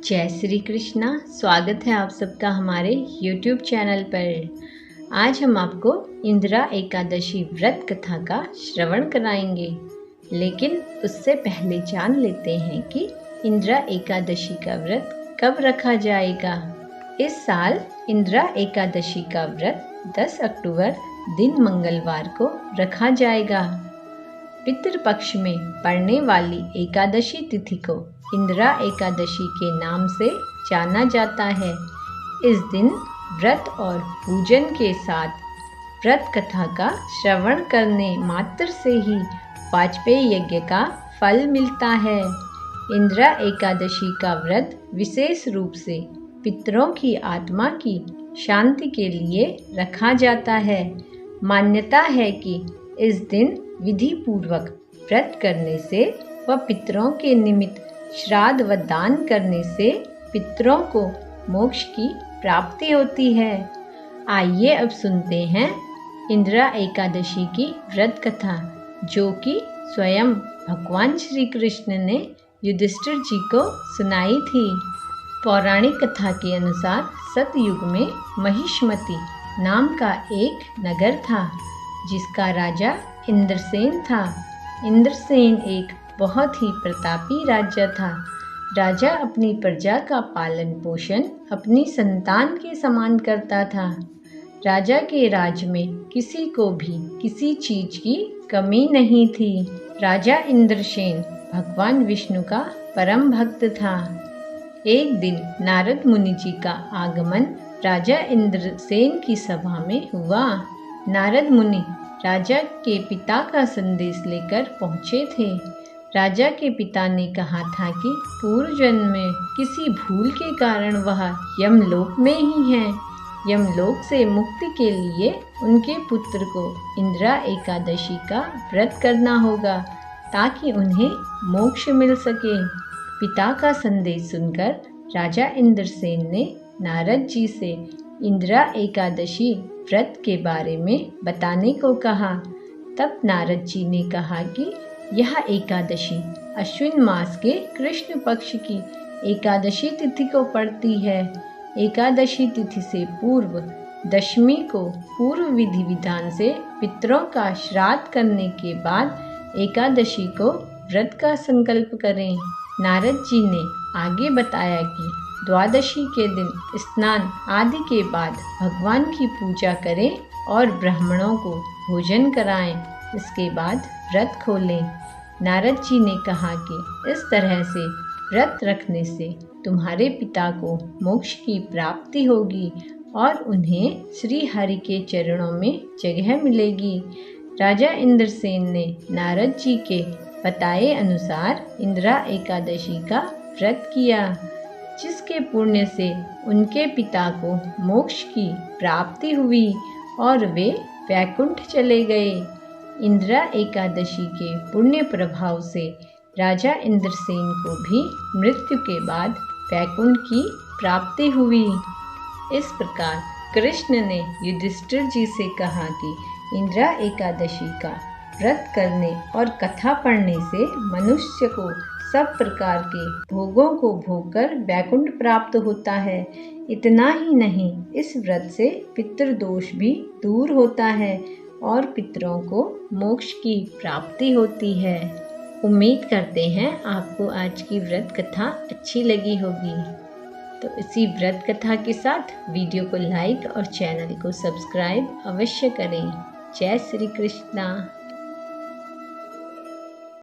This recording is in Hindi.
जय श्री कृष्णा। स्वागत है आप सबका हमारे YouTube चैनल पर। आज हम आपको इंदिरा एकादशी व्रत कथा का श्रवण कराएंगे, लेकिन उससे पहले जान लेते हैं कि इंदिरा एकादशी का व्रत कब रखा जाएगा। इस साल इंदिरा एकादशी का व्रत 10 अक्टूबर दिन मंगलवार को रखा जाएगा। पितृपक्ष में पड़ने वाली एकादशी तिथि को इंदिरा एकादशी के नाम से जाना जाता है। इस दिन व्रत और पूजन के साथ व्रत कथा का श्रवण करने मात्र से ही वाजपेयी यज्ञ का फल मिलता है। इंदिरा एकादशी का व्रत विशेष रूप से पितरों की आत्मा की शांति के लिए रखा जाता है। मान्यता है कि इस दिन विधि पूर्वक व्रत करने से व पितरों के निमित्त श्राद्ध व दान करने से पितरों को मोक्ष की प्राप्ति होती है। आइए अब सुनते हैं इंदिरा एकादशी की व्रत कथा, जो कि स्वयं भगवान श्री कृष्ण ने युधिष्ठिर जी को सुनाई थी। पौराणिक कथा के अनुसार सतयुग में महिष्मति नाम का एक नगर था, जिसका राजा इंद्रसेन था। इंद्रसेन एक बहुत ही प्रतापी राजा था। राजा अपनी प्रजा का पालन पोषण अपनी संतान के समान करता था। राजा के राज में किसी को भी किसी चीज की कमी नहीं थी। राजा इंद्रसेन भगवान विष्णु का परम भक्त था। एक दिन नारद मुनि जी का आगमन राजा इंद्रसेन की सभा में हुआ। नारद मुनि राजा के पिता का संदेश लेकर पहुँचे थे। राजा के पिता ने कहा था कि पूर्व जन्म में किसी भूल के कारण वह यमलोक में ही हैं। यमलोक से मुक्ति के लिए उनके पुत्र को इंदिरा एकादशी का व्रत करना होगा, ताकि उन्हें मोक्ष मिल सके। पिता का संदेश सुनकर राजा इंद्रसेन ने नारद जी से इंदिरा एकादशी व्रत के बारे में बताने को कहा। तब नारद जी ने कहा कि यह एकादशी अश्विन मास के कृष्ण पक्ष की एकादशी तिथि को पड़ती है। एकादशी तिथि से पूर्व दशमी को पूर्व विधि विधान से पितरों का श्राद्ध करने के बाद एकादशी को व्रत का संकल्प करें। नारद जी ने आगे बताया कि द्वादशी के दिन स्नान आदि के बाद भगवान की पूजा करें और ब्राह्मणों को भोजन कराएं। इसके बाद व्रत खोलें। नारद जी ने कहा कि इस तरह से व्रत रखने से तुम्हारे पिता को मोक्ष की प्राप्ति होगी और उन्हें श्री हरि के चरणों में जगह मिलेगी। राजा इंद्रसेन ने नारद जी के बताए अनुसार इंदिरा एकादशी का व्रत किया, जिसके पुण्य से उनके पिता को मोक्ष की प्राप्ति हुई और वे वैकुंठ चले गए। इंदिरा एकादशी के पुण्य प्रभाव से राजा इंद्रसेन को भी मृत्यु के बाद वैकुंठ की प्राप्ति हुई। इस प्रकार कृष्ण ने युधिष्ठिर जी से कहा कि इंदिरा एकादशी का व्रत करने और कथा पढ़ने से मनुष्य को सब प्रकार के भोगों को भोगकर वैकुंठ प्राप्त होता है। इतना ही नहीं, इस व्रत से पितृदोष भी दूर होता है और पितरों को मोक्ष की प्राप्ति होती है। उम्मीद करते हैं आपको आज की व्रत कथा अच्छी लगी होगी। तो इसी व्रत कथा के साथ वीडियो को लाइक और चैनल को सब्सक्राइब अवश्य करें। जय श्री कृष्णा।